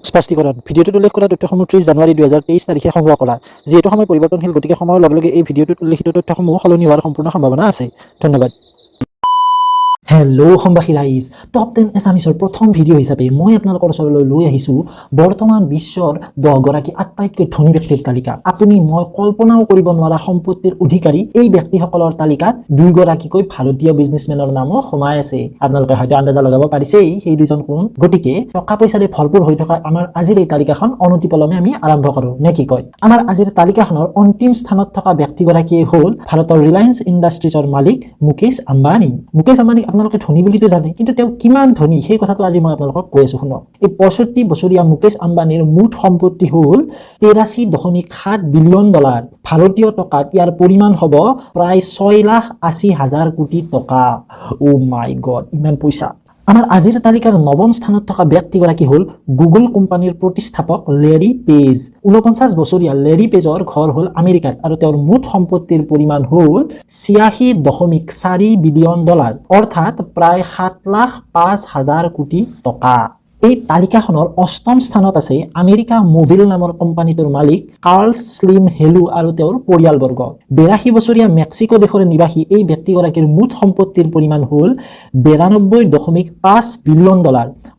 স্পষ্টীকৰণ ভিডিঅ'টোত উল্লেখ কৰা তথ্যসমূহ 30 জানুৱাৰী 2023 তাৰিখে সংগ্ৰহ কৰা। যিহেতু সময় পৰিৱৰ্তনশীল, গতিকে সময়ৰ লগে লগে এই ভিডিঅ'টোত উল্লেখিত তথ্যসমূহ সলনি হোৱাৰ সম্পূৰ্ণ সম্ভাৱনা আছে। ধন্যবাদ। হেল্ল' অসমবাসী ৰাইজ, টপ 10 এছামিছৰ প্ৰথম ভিডিঅ' হিচাপে মই আপোনালোকৰ ওচৰলৈ লৈ আহিছোঁ বৰ্তমান বিশ্বৰ 10 গৰাকী আটাইতকৈ ধনী ব্যক্তিৰ তালিকা। আপুনি মই কল্পনাও কৰিব নোৱাৰা সম্পত্তিৰ অধিকাৰী এই ব্যক্তিসকলৰ তালিকাত 2 গৰাকীকৈ ভাৰতীয় বিজনেছমেনৰ নামো সোমাই আছে। আপোনালোকে হয়তো আন্দাজা লগাব পাৰিছেই সেই দুজন কোন। গতিকে টকা পইচাৰে ভৰপূৰ হৈ থকা আমাৰ আজিৰ এই তালিকাখন অনতিপলমে আমি আৰম্ভ কৰোঁ নে কি কয়? আমাৰ আজিৰ তালিকাখনৰ অন্তিম স্থানত থকা ব্যক্তিগৰাকীয়ে হ'ল ভাৰতৰ ৰিলায়েন্স ইণ্ডাষ্ট্ৰিজৰ মালিক মুকেশ আম্বানী। মুকেশ আম্বানীক আপোনালোকে ধনী বুলিতো জানে, কিন্তু তেওঁ কিমান ধনী সেই কথাটো আজি মই আপোনালোকক কৈ আছো শুনক। এই 65 বছৰীয়া মুকেশ আম্বানীৰ মুঠ সম্পত্তি হ'ল $83.7 বিলিয়ন। ভাৰতীয় টকাত ইয়াৰ পৰিমাণ হ'ব প্ৰায় 6,80,000 কোটি টকা। ও মাই গড, ইমান পইচা। আমাৰ আজিৰ তালিকাৰ 9ম স্থানত থকা ব্যক্তিগৰাকী হ'ল গুগল কোম্পানীৰ প্ৰতিষ্ঠাপক লেৰী পেজ। 49 বছৰীয়া লেৰী পেজৰ ঘৰ হ'ল আমেৰিকাত আৰু তেওঁৰ মুঠ সম্পত্তিৰ পৰিমাণ হ'ল $86.4 বিলিয়ন, অৰ্থাৎ প্ৰায় 7,05,000 কোটি টকা। এই তালিকাখনৰ 8ম স্থানত আছে আমেৰিকা মোবিল নামৰ কোম্পানীটোৰ মালিক কাৰ্ল স্লিম হেলু আৰু তেওঁৰ পৰিয়ালবৰ্গ। 82 বছৰীয়া মেক্সিকো দেশৰ নিবাসী এই ব্যক্তিগৰাকীৰ মুঠ সম্পত্তিৰ পৰিমাণ হ'ল $92.5 বিলিয়ন,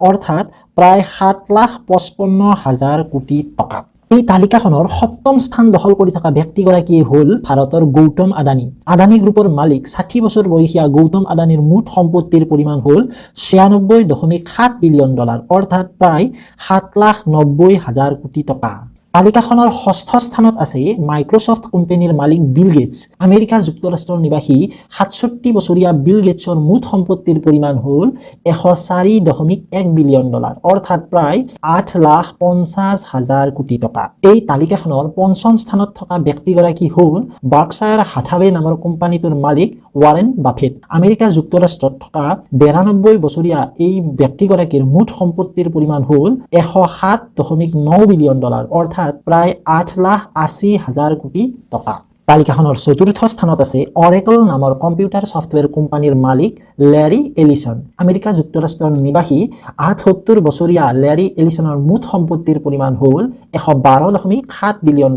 অৰ্থাৎ প্ৰায় 7,55,000 কোটি টকা। এই তালিকাখনৰ 7ম স্থান দখল কৰি থকা ব্যক্তিগৰাকীয়ে হ'ল ভাৰতৰ গৌতম আদানী। আদানী গ্ৰুপৰ মালিক 60 বছৰ বয়সীয়া গৌতম আদানীৰ মুঠ সম্পত্তিৰ পৰিমাণ হ'ল $96.7 বিলিয়ন, অৰ্থাৎ প্ৰায় 7,90,000 কোটি টকা। তালিকাখনৰ 6ষ্ঠ স্থানত আছে মাইক্ৰ'ছফ্ট কোম্পানীৰ মালিক বিল গেটছ। আমেৰিকা যুক্তৰাষ্ট্ৰৰ নিবাসী 67 বছৰীয়া বিল গেটছৰ মুঠ সম্পত্তিৰ পৰিমাণ হ'ল $104.1 বিলিয়ন, অৰ্থাৎ প্ৰায় 8,50,000 কোটি টকা। এই তালিকাখনৰ 5ম স্থানত থকা ব্যক্তিগৰাকী হ'ল বাৰ্কশ্বায়াৰ হাথাৱে নামৰ কোম্পানীটোৰ মালিক ৱাৰেন বাফেট। আমেৰিকা যুক্তৰাষ্ট্ৰত থকা 92 বছৰীয়া এই ব্যক্তিগৰাকীৰ মুঠ সম্পত্তিৰ পৰিমাণ হ'ল $107.9 বিলিয়ন, অৰ্থাৎ প্ৰায় 8,80,000 কোটি টকা। তালিকাখনৰ 4ৰ্থ স্থানত আছে অৰেকল নামৰ কম্পিউটাৰ ছফ্টৱেৰ কোম্পানীৰ মালিক লেৰী এলিছন। আমেৰিকা যুক্তৰাষ্ট্ৰৰ নিবাসী 78 বছৰীয়া লেৰী এলিছনৰ মুঠ সম্পত্তিৰ পৰিমাণ হ'ল $112.7 বিলিয়ন,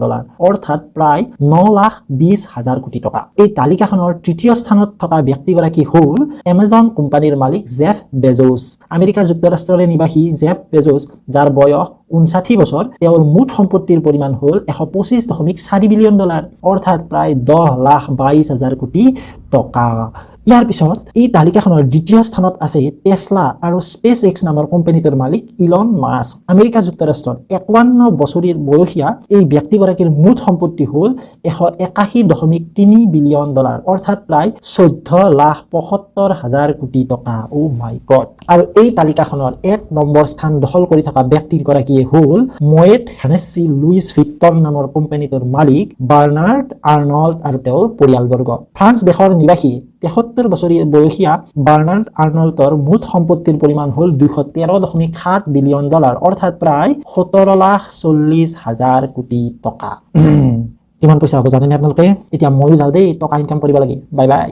অৰ্থাৎ প্ৰায় 9,20,000 কোটি টকা। এই তালিকাখনৰ 3য় স্থানত থকা ব্যক্তিগৰাকী হ'ল এমাজন কোম্পানীৰ মালিক জেফ বেজোছ। আমেৰিকা যুক্তৰাষ্ট্ৰৰে নিবাসী জেফ বেজোছ, যাৰ বয়স 59 বছৰ, তেওঁৰ মুঠ সম্পত্তিৰ পৰিমাণ হ'ল $125.4 বিলিয়ন, অৰ্থাৎ প্ৰায় 10,22,000 কোটি টকা। ইয়াৰ পিছত এই তালিকাখনৰ 2য় স্থানত আছে টেছলা আৰু স্পেচ এক্স নামৰ কোম্পানীটোৰ মালিক ইলন মাস্ক। আমেৰিকা যুক্তৰাষ্ট্ৰত 51 বছৰীয়া বয়সীয়া এই ব্যক্তিগৰাকীৰ মুঠ সম্পত্তি হ'ল $181.3 বিলিয়ন, অৰ্থাৎ প্ৰায় 14,75,000 কোটি টকা। ও মাই গড। আৰু এই তালিকাখনৰ 1 নম্বৰ স্থান দখল কৰি থকা ব্যক্তিগৰাকীয়ে হ'ল ময়েট হেনেছি লুইছ ভিক্টৰ নামৰ কোম্পানীটোৰ মালিক বাৰ্নাৰ্ড আৰ্নল্ড আৰু তেওঁৰ পৰিয়ালবৰ্গ। ফ্ৰান্স দেশৰ নিবাসী 73 বছৰীয়া বয়সীয়া বাৰ্নাৰ্ড আৰ্নল্ডৰ মুঠ সম্পত্তিৰ পৰিমাণ হ'ল $213.7 বিলিয়ন, অৰ্থাৎ প্ৰায় 17,40,000 কোটি টকা। কিমান পইচা হ'ব জানেনে আপোনালোকে? এতিয়া ময়ো যাওঁ দেই, টকা ইনকাম কৰিব লাগে। Bye bye.